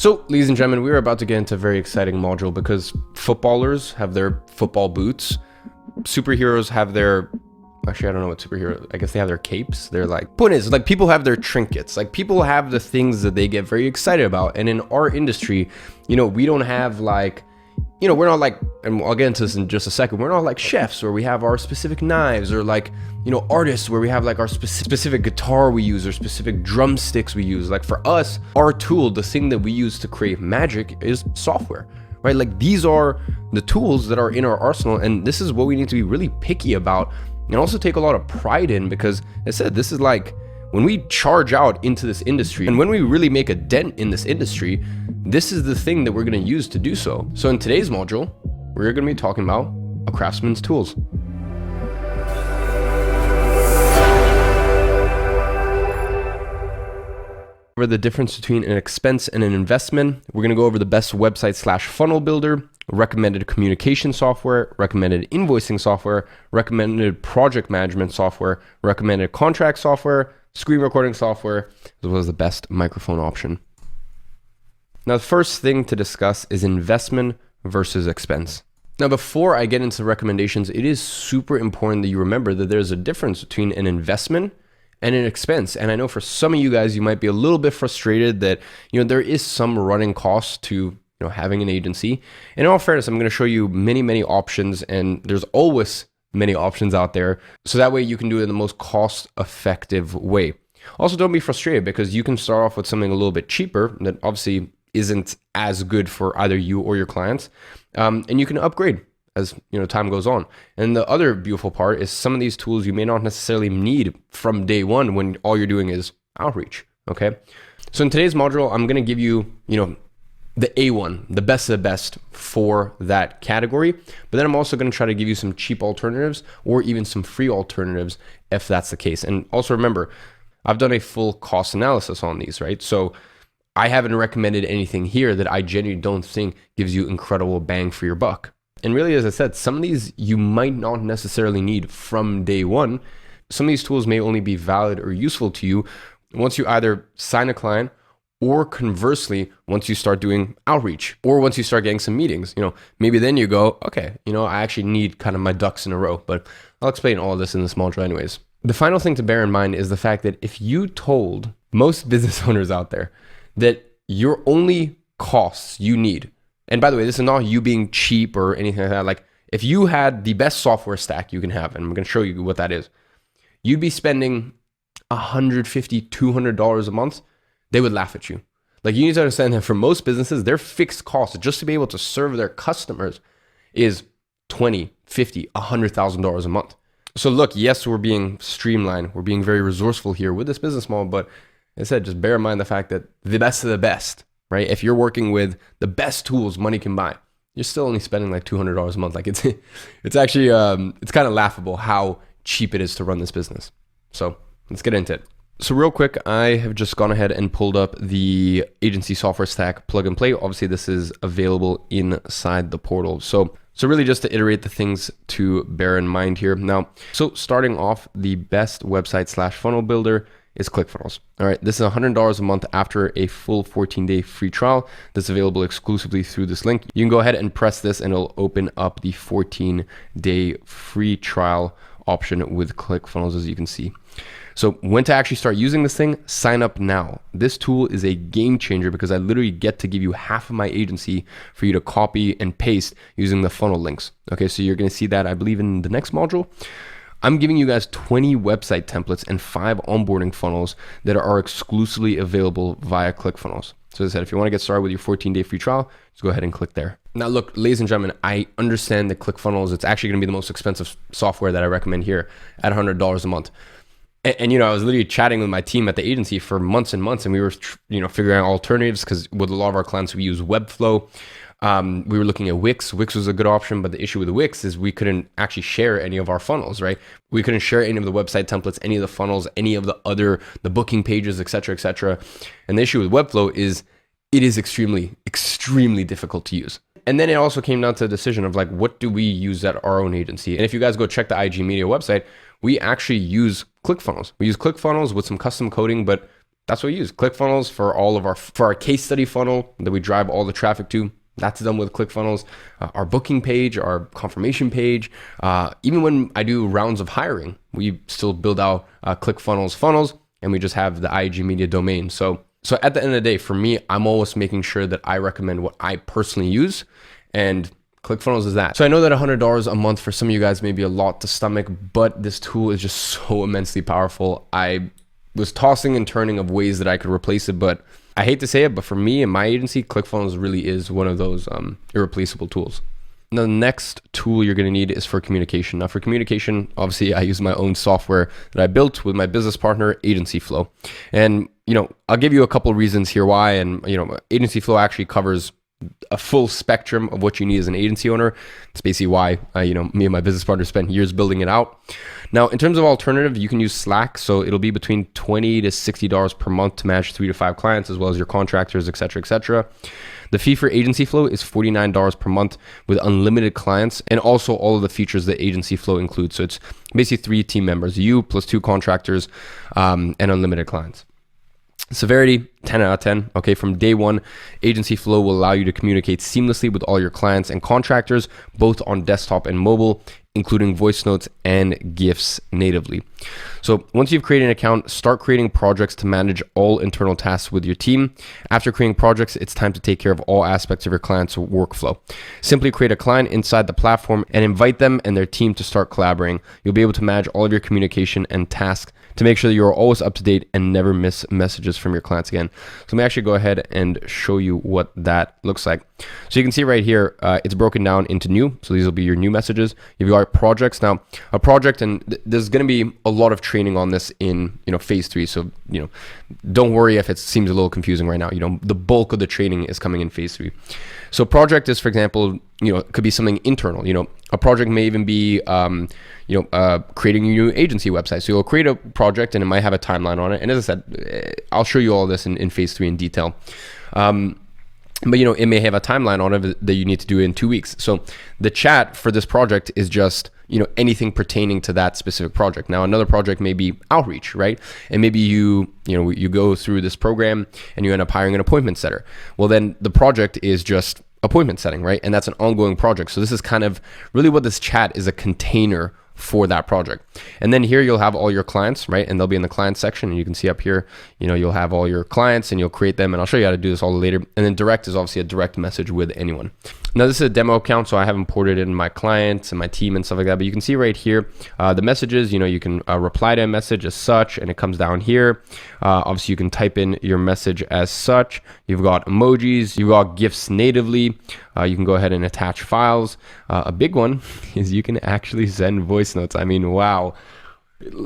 So, ladies and gentlemen, we're about to get into a very exciting module because footballers have their football boots, superheroes have their, actually I don't know what superhero, I guess they have their capes. They're like, point is, like, people have their trinkets, like people have the things that they get very excited about. And in our industry, you know, we don't have like, you know, we're not like, and I'll get into this in just a second, we're not like chefs where we have our specific knives, or like, you know, artists where we have like our specific guitar we use, or specific drumsticks we use. Like for us, our tool, the thing that we use to create magic is software, right? Like these are the tools that are in our arsenal, and this is what we need to be really picky about and also take a lot of pride in, because as I said, this is like when we charge out into this industry and when we really make a dent in this industry, this is the thing that we're going to use to do so. So in today's module, we're going to be talking about a craftsman's tools. Over the difference between an expense and an investment. We're going to go over the best website/funnel builder, recommended communication software, recommended invoicing software, recommended project management software, recommended contract software, screen recording software, as well as the best microphone option. Now, the first thing to discuss is investment versus expense. Now, before I get into recommendations, it is super important that you remember that there's a difference between an investment and an expense. And I know for some of you guys, you might be a little bit frustrated that, you know, there is some running cost to, you know, having an agency. And in all fairness, I'm going to show you many options, and there's always many options out there. So that way you can do it in the most cost-effective way. Also, don't be frustrated, because you can start off with something a little bit cheaper that obviously isn't as good for either you or your clients. And you can upgrade as, you know, time goes on. And the other beautiful part is some of these tools you may not necessarily need from day one when all you're doing is outreach. Okay. So in today's module, I'm going to give you, you know, the A1, the best of the best for that category. But then I'm also going to try to give you some cheap alternatives or even some free alternatives if that's the case. And also remember, I've done a full cost analysis on these, right? So I haven't recommended anything here that I genuinely don't think gives you incredible bang for your buck. And really, as I said, some of these you might not necessarily need from day one. Some of these tools may only be valid or useful to you once you either sign a client, or conversely, once you start doing outreach, or once you start getting some meetings. You know, maybe then you go, okay, you know, I actually need kind of my ducks in a row. But I'll explain all of this in this module anyways. The final thing to bear in mind is the fact that if you told most business owners out there that your only costs you need, and by the way, this is not you being cheap or anything like that. Like if you had the best software stack you can have, and I'm going to show you what that is, you'd be spending $150, $200 a month. They would laugh at you. Like you need to understand that for most businesses, their fixed cost just to be able to serve their customers is $20, $50, $100,000 a month. So look, yes, we're being streamlined. We're being very resourceful here with this business model, but as I said, just bear in mind the fact that the best of the best, right? If you're working with the best tools money can buy, you're still only spending like $200 a month. Like it's actually, it's kind of laughable how cheap it is to run this business. So let's get into it. So real quick, I have just gone ahead and pulled up the agency software stack plug and play. Obviously this is available inside the portal. So really just to iterate the things to bear in mind here. Now, so starting off, the best website/funnel builder is ClickFunnels. All right, this is $100 a month after a full 14-day free trial that's available exclusively through this link. You can go ahead and press this and it'll open up the 14-day free trial option with ClickFunnels, as you can see. So when to actually start using this thing, sign up now. This tool is a game changer because I literally get to give you half of my agency for you to copy and paste using the funnel links. Okay, so you're gonna see that, I believe, in the next module. I'm giving you guys 20 website templates and 5 onboarding funnels that are exclusively available via ClickFunnels. So as I said, if you want to get started with your 14-day free trial, just go ahead and click there. Now look, ladies and gentlemen, I understand that ClickFunnels, it's actually going to be the most expensive software that I recommend here at $100 a month. And you know, I was literally chatting with my team at the agency for months and months, and we were, you know, figuring out alternatives because with a lot of our clients, we use Webflow. We were looking at Wix. Wix was a good option, but the issue with Wix is we couldn't actually share any of our funnels, right? We couldn't share any of the website templates, any of the funnels, any of the booking pages, et cetera, et cetera. And the issue with Webflow is it is extremely difficult to use. And then it also came down to the decision of like, what do we use at our own agency? And if you guys go check the IG Media website, we actually use ClickFunnels. We use ClickFunnels with some custom coding, but That's what we use. ClickFunnels for all of our case study funnel that we drive all the traffic to. That's done with ClickFunnels. Our booking page, our confirmation page, even when I do rounds of hiring, we still build out ClickFunnels funnels, and we just have the IG Media domain. So at the end of the day, for me, I'm always making sure that I recommend what I personally use, and ClickFunnels is that. So I know that $100 a month for some of you guys may be a lot to stomach, but this tool is just so immensely powerful. I was tossing and turning of ways that I could replace it, but I hate to say it, but for me and my agency, ClickFunnels really is one of those irreplaceable tools. Now, the next tool you're going to need is for communication. Now, for communication, obviously, I use my own software that I built with my business partner, Agency Flow. And, I'll give you a couple of reasons here why. And, Agency Flow actually covers a full spectrum of what you need as an agency owner. It's basically why, me and my business partner spent years building it out. Now, in terms of alternative, you can use Slack. So it'll be between $20 to $60 per month to manage 3 to 5 clients, as well as your contractors, et cetera, et cetera. The fee for Agency Flow is $49 per month with unlimited clients, and also all of the features that Agency Flow includes. So it's basically 3 team members, you plus 2 contractors, and unlimited clients. Severity, 10 out of 10. Okay, from day one, Agency Flow will allow you to communicate seamlessly with all your clients and contractors, both on desktop and mobile, including voice notes and GIFs natively. So once you've created an account, start creating projects to manage all internal tasks with your team. After creating projects, it's time to take care of all aspects of your client's workflow. Simply create a client inside the platform and invite them and their team to start collaborating. You'll be able to manage all of your communication and tasks to make sure that you're always up to date and never miss messages from your clients again. So let me actually go ahead and show you what that looks like. So you can see right here, it's broken down into new. So these will be your new messages. You've got projects. Now, a project, and there's going to be a lot of training on this in phase 3. So don't worry if it seems a little confusing right now. The bulk of the training is coming in phase 3. So project is, for example, it could be something internal. A project may even be creating a new agency website. So you'll create a project and it might have a timeline on it. And as I said, I'll show you all this in phase 3 in detail. But it may have a timeline on it that you need to do in 2 weeks. So the chat for this project is just anything pertaining to that specific project. Now, another project may be outreach, right? And maybe you go through this program and you end up hiring an appointment setter. Well, then the project is just appointment setting, right? And that's an ongoing project. So this is kind of really what this chat is, a container for that project. And then here you'll have all your clients, right? And they'll be in the client section, and you can see up here, you'll have all your clients and you'll create them, and I'll show you how to do this all later. And then direct is obviously a direct message with anyone. Now this is a demo account, so I haven't imported it in my clients and my team and stuff like that, but you can see right here, the messages, you can reply to a message as such, and it comes down here. Obviously you can type in your message as such. You've got emojis, you've got GIFs natively. You can go ahead and attach files. A big one is you can actually send voice notes. I mean, wow.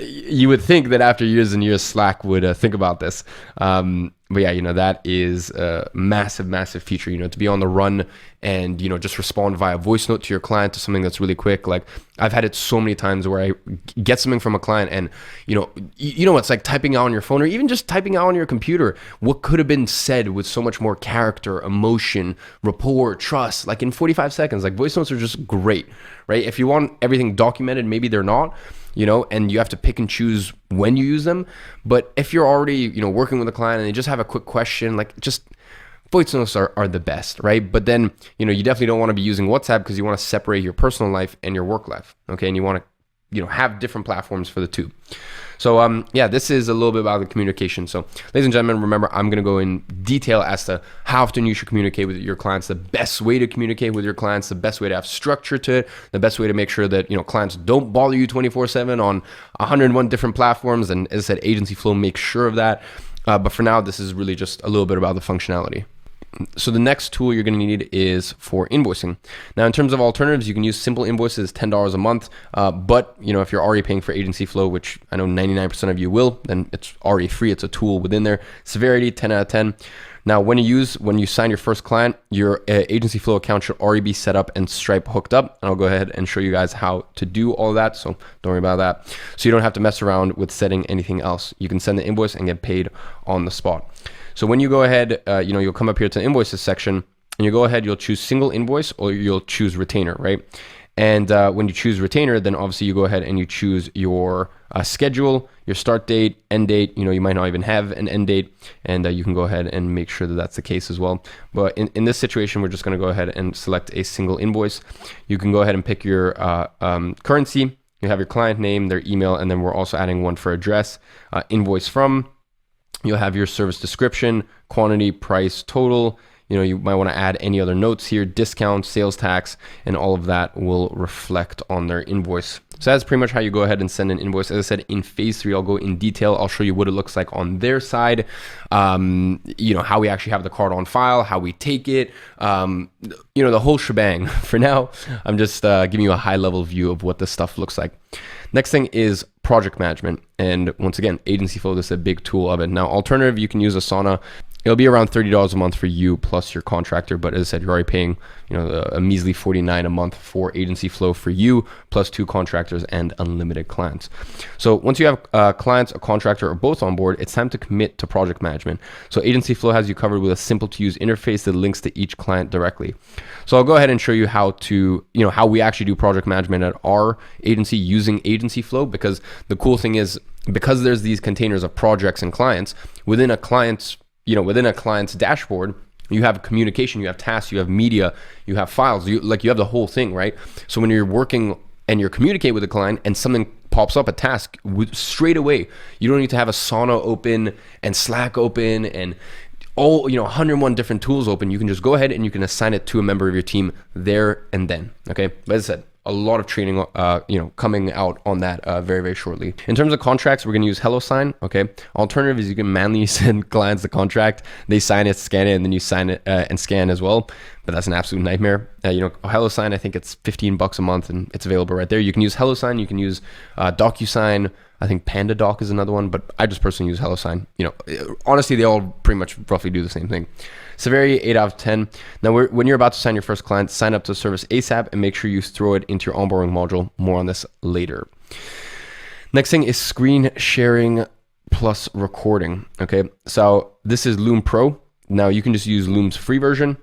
You would think that after years and years, Slack would think about this. But yeah, that is a massive, massive feature, to be on the run and, just respond via voice note to your client to something that's really quick. Like I've had it so many times where I get something from a client and, it's like typing out on your phone or even just typing out on your computer. What could have been said with so much more character, emotion, rapport, trust, like in 45 seconds. Like voice notes are just great, right? If you want everything documented, maybe they're not. And you have to pick and choose when you use them. But if you're already, working with a client and they just have a quick question, like just voice notes are the best, right? But then, you definitely don't want to be using WhatsApp because you want to separate your personal life and your work life, okay? And you want to, have different platforms for the two. So this is a little bit about the communication. So ladies and gentlemen, remember, I'm going to go in detail as to how often you should communicate with your clients, the best way to communicate with your clients, the best way to have structure to it, the best way to make sure that, clients don't bother you 24/7 on 101 different platforms. And as I said, Agency Flow makes sure of that. But for now, this is really just a little bit about the functionality. So the next tool you're going to need is for invoicing. Now, in terms of alternatives, you can use simple invoices, $10 a month. But if you're already paying for Agency Flow, which I know 99% of you will, then it's already free. It's a tool within there. Severity, 10 out of 10. Now, when you sign your first client, your Agency Flow account should already be set up and Stripe hooked up. And I'll go ahead and show you guys how to do all of that. So don't worry about that. So you don't have to mess around with setting anything else. You can send the invoice and get paid on the spot. So when you go ahead, you'll come up here to the invoices section and you go ahead, you'll choose single invoice or you'll choose retainer, right? And when you choose retainer, then obviously you go ahead and you choose your schedule, your start date, end date. You might not even have an end date, and you can go ahead and make sure that that's the case as well. But in this situation, we're just going to go ahead and select a single invoice. You can go ahead and pick your currency. You have your client name, their email, and then we're also adding one for address, invoice from. You'll have your service description, quantity, price, total. You might want to add any other notes here, discount, sales tax, and all of that will reflect on their invoice. So that's pretty much how you go ahead and send an invoice. As I said, in phase 3, I'll go in detail. I'll show you what it looks like on their side, how we actually have the card on file, how we take it, the whole shebang. For now, I'm just giving you a high level view of what this stuff looks like. Next thing is project management. And once again, Agency Flow, this is a big tool of it. Now, alternative, you can use Asana. It'll be around $30 a month for you plus your contractor, but as I said, you're already paying a measly $49 a month for Agency Flow for you plus 2 contractors and unlimited clients. So once you have clients, a contractor, or both on board, it's time to commit to project management. So Agency Flow has you covered with a simple to use interface that links to each client directly. So I'll go ahead and show you how we actually do project management at our agency using Agency Flow, because the cool thing is, because there's these containers of projects and clients within a client's dashboard, you have communication, you have tasks, you have media, you have files, you have the whole thing, right? So when you're working and you're communicating with a client and something pops up, a task, straight away, you don't need to have Asana open and Slack open and all 101 different tools open. You can just go ahead and you can assign it to a member of your team there and then. Okay, but as I said, a lot of training coming out on that very, very shortly. In terms of contracts, we're going to use HelloSign. Okay, alternative is you can manually send clients the contract, they sign it, scan it, and then you sign it and scan as well, but that's an absolute nightmare. HelloSign, I think it's $15 a month and it's available right there. You can use HelloSign, you can use DocuSign. I think PandaDoc is another one, but I just personally use HelloSign. Honestly, they all pretty much roughly do the same thing. Severity, 8 out of 10. Now, when you're about to sign your first client, sign up to the service ASAP and make sure you throw it into your onboarding module. More on this later. Next thing is screen sharing plus recording. Okay, so this is Loom Pro. Now, you can just use Loom's free version.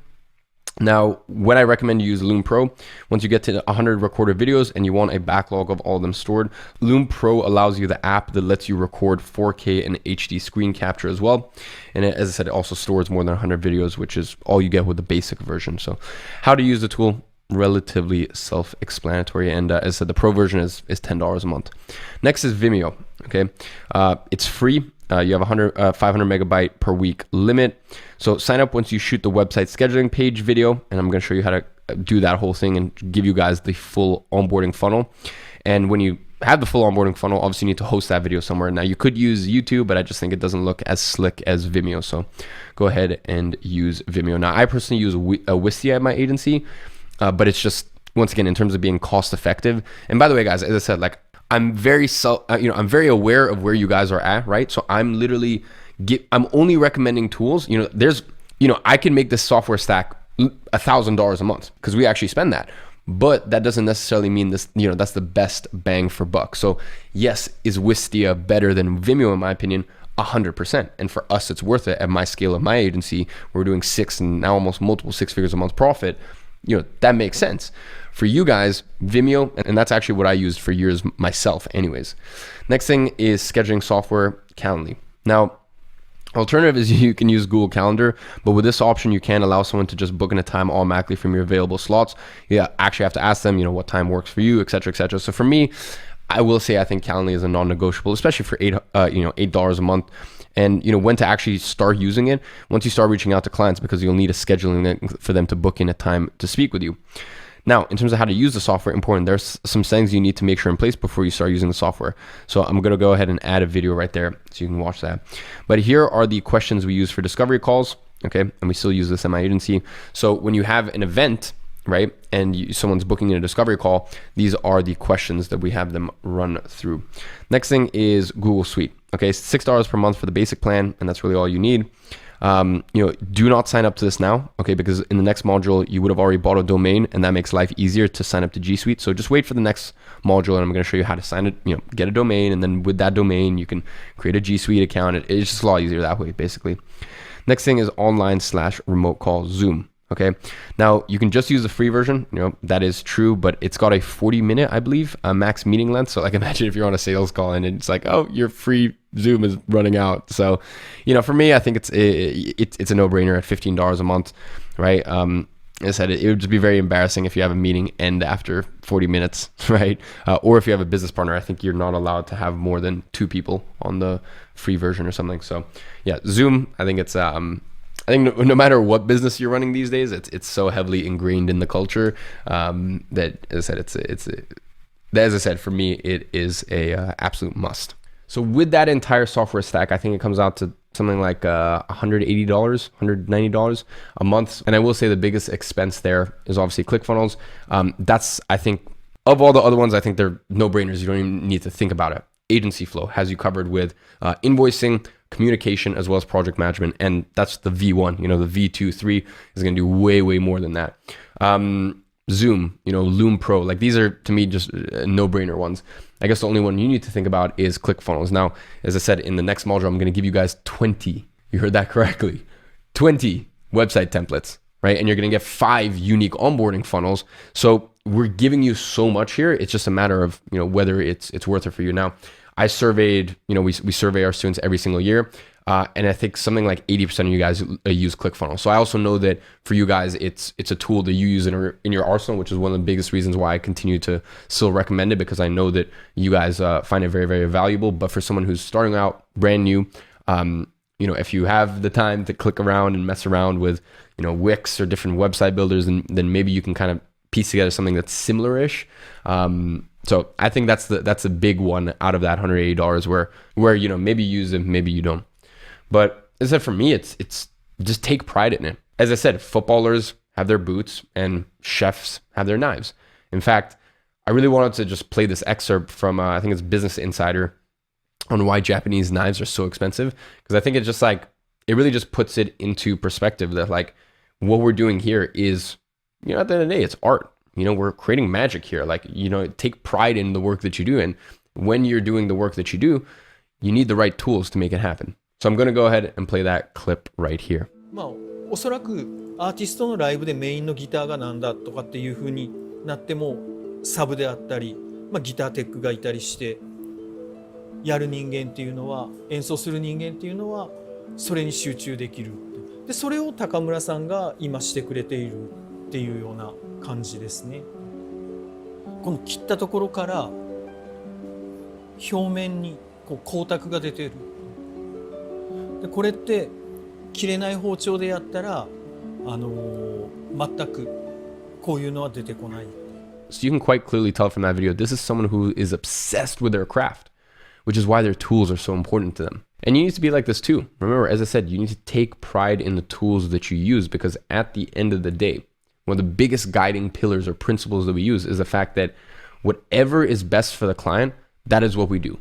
Now, when I recommend you use Loom Pro, once you get to 100 recorded videos and you want a backlog of all of them stored, Loom Pro allows you the app that lets you record 4K and HD screen capture as well. And as I said, it also stores more than 100 videos, which is all you get with the basic version. So how to use the tool, relatively self-explanatory. And as I said, the Pro version is $10 a month. Next is Vimeo. Okay, it's free. You have a 500 megabyte per week limit. So sign up once you shoot the website scheduling page video, and I'm going to show you how to do that whole thing and give you guys the full onboarding funnel. And when you have the full onboarding funnel, obviously you need to host that video somewhere. Now you could use YouTube, but I just think it doesn't look as slick as Vimeo. So go ahead and use Vimeo. Now I personally use Wistia at my agency, but it's just, once again, in terms of being cost effective. And by the way, guys, as I said, I'm very aware of where you guys are at, right? So I'm only recommending tools. I can make this software stack $1,000 a month because we actually spend that. But that doesn't necessarily mean this, that's the best bang for buck. So yes, is Wistia better than Vimeo in my opinion? 100%. And for us, it's worth it. At my scale of my agency, we're doing 6 and now almost multiple 6 figures a month profit. That makes sense. For you guys, Vimeo, and that's actually what I used for years myself anyways. Next thing is scheduling software, Calendly. Now, alternative is you can use Google Calendar, but with this option, you can allow someone to just book in a time automatically from your available slots. You actually have to ask them, what time works for you, et cetera, et cetera. So for me, I will say I think Calendly is a non-negotiable, especially for $8 a month. And when to actually start using it once you start reaching out to clients, because you'll need a scheduling link for them to book in a time to speak with you. Now, in terms of how to use the software, important, there's some settings you need to make sure in place before you start using the software. So I'm going to go ahead and add a video right there so you can watch that. But here are the questions we use for discovery calls. Okay, and we still use this at my agency. So when you have an event, right, and someone's booking in a discovery call, these are the questions that we have them run through. Next thing is Google Suite. Okay, $6 per month for the basic plan, and that's really all you need. Do not sign up to this now, okay, because in the next module you would have already bought a domain, and that makes life easier to sign up to G Suite. So just wait for the next module, and I'm going to show you how to sign it, get a domain, and then with that domain you can create a G Suite account. It's just a lot easier that way, basically. Next thing is online/remote call, Zoom. Okay, now you can just use the free version, that is true, but it's got a 40-minute, I believe, max meeting length. So like imagine if you're on a sales call and it's like, oh, your free Zoom is running out. So, for me, I think it's a no-brainer at $15 a month, right? As I said, it would just be very embarrassing if you have a meeting end after 40 minutes, right? Or if you have a business partner, I think you're not allowed to have more than 2 people on the free version or something. So yeah, Zoom, I think it's, I think no matter what business you're running these days, it's so heavily ingrained in the culture that, as I said, for me, it is a absolute must. So with that entire software stack, I think it comes out to something like $180, $190 a month. And I will say the biggest expense there is obviously ClickFunnels. That's, I think, of all the other ones, I think they're no-brainers. You don't even need to think about it. Agency Flow has you covered with invoicing, communication, as well as project management. And that's the V1. The V2, 3 is going to do way, way more than that. Zoom, Loom Pro, like these are to me just no-brainer ones. I guess the only one you need to think about is ClickFunnels. Now, as I said, in the next module, I'm going to give you guys 20, you heard that correctly, 20 website templates, right? And you're going to get 5 unique onboarding funnels. So we're giving you so much here. It's just a matter of, whether it's worth it for you. Now, I surveyed, we survey our students every single year. And I think something like 80% of you guys use ClickFunnels. So I also know that for you guys, it's a tool that you use in your arsenal, which is one of the biggest reasons why I continue to still recommend it, because I know that you guys find it very, very valuable. But for someone who's starting out brand new, if you have the time to click around and mess around with, Wix or different website builders, then maybe you can kind of piece together something that's similar-ish. So I think that's a big one out of that $180 where maybe you use it, maybe you don't. But as I said, for me, it's just take pride in it. As I said, footballers have their boots and chefs have their knives. In fact, I really wanted to just play this excerpt from, I think it's Business Insider, on why Japanese knives are so expensive. Because I think it's just like, it really just puts it into perspective that like what we're doing here is, at the end of the day, it's art. We're creating magic here. Like, take pride in the work that you do. And when you're doing the work that you do, you need the right tools to make it happen. So I'm going to go ahead and play that clip right here. おそらくアーティストのライブでメインのギターがなんだとかっていう風になってもサブであったり、ギターテックがいたりしてやる人間っていうのは演奏する人間っていうのはそれに集中できる。でそれを高村さんが今してくれているっていうような感じですね。この切ったところから表面に光沢が出てる。でこれって切れない包丁でやったら全くこういうのは出てこない。So you can quite clearly tell from that video, this is someone who is obsessed with their craft, which is why their tools are so important to them. And you need to be like this too. Remember, as I said, you need to take pride in the tools that you use, because at the end of the day, one of the biggest guiding pillars or principles that we use is the fact that whatever is best for the client, that is what we do.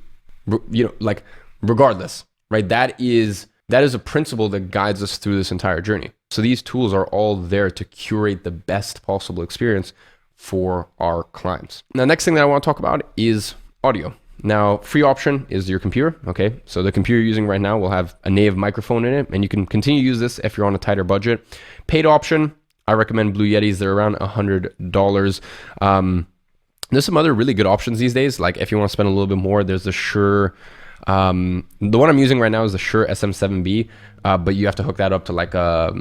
Like regardless, right? That is a principle that guides us through this entire journey. So these tools are all there to curate the best possible experience for our clients. Now, next thing that I want to talk about is audio. Now, free option is your computer, okay? So the computer you're using right now will have a native microphone in it, and you can continue to use this if you're on a tighter budget. Paid option, I recommend Blue Yetis. They're around $100. There's some other really good options these days. Like if you want to spend a little bit more, there's the Shure. The one I'm using right now is the Shure SM7B, but you have to hook that up to like a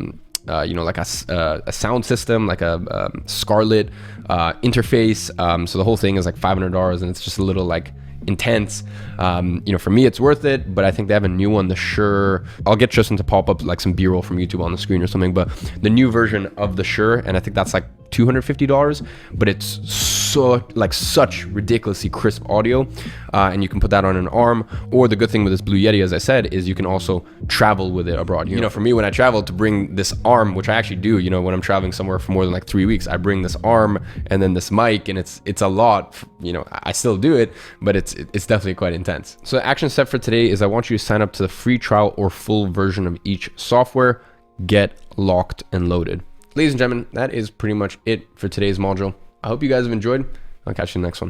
sound system, like a Scarlett interface. So the whole thing is like $500, and it's just a little like intense. For me, it's worth it, but I think they have a new one, the Shure. I'll get Tristan to pop up like some B-roll from YouTube on the screen or something, but the new version of the Shure, and I think that's like $250, but it's such ridiculously crisp audio, and you can put that on an arm. Or the good thing with this Blue Yeti, as I said, is you can also travel with it abroad. For me, when I travel, to bring this arm, which I actually do, when I'm traveling somewhere for more than like 3 weeks, I bring this arm and then this mic, and it's a lot. I still do it, but it's definitely quite intense. So the action step for today is I want you to sign up to the free trial or full version of each software. Get locked and loaded. Ladies and gentlemen, that is pretty much it for today's module. I hope you guys have enjoyed. I'll catch you in the next one.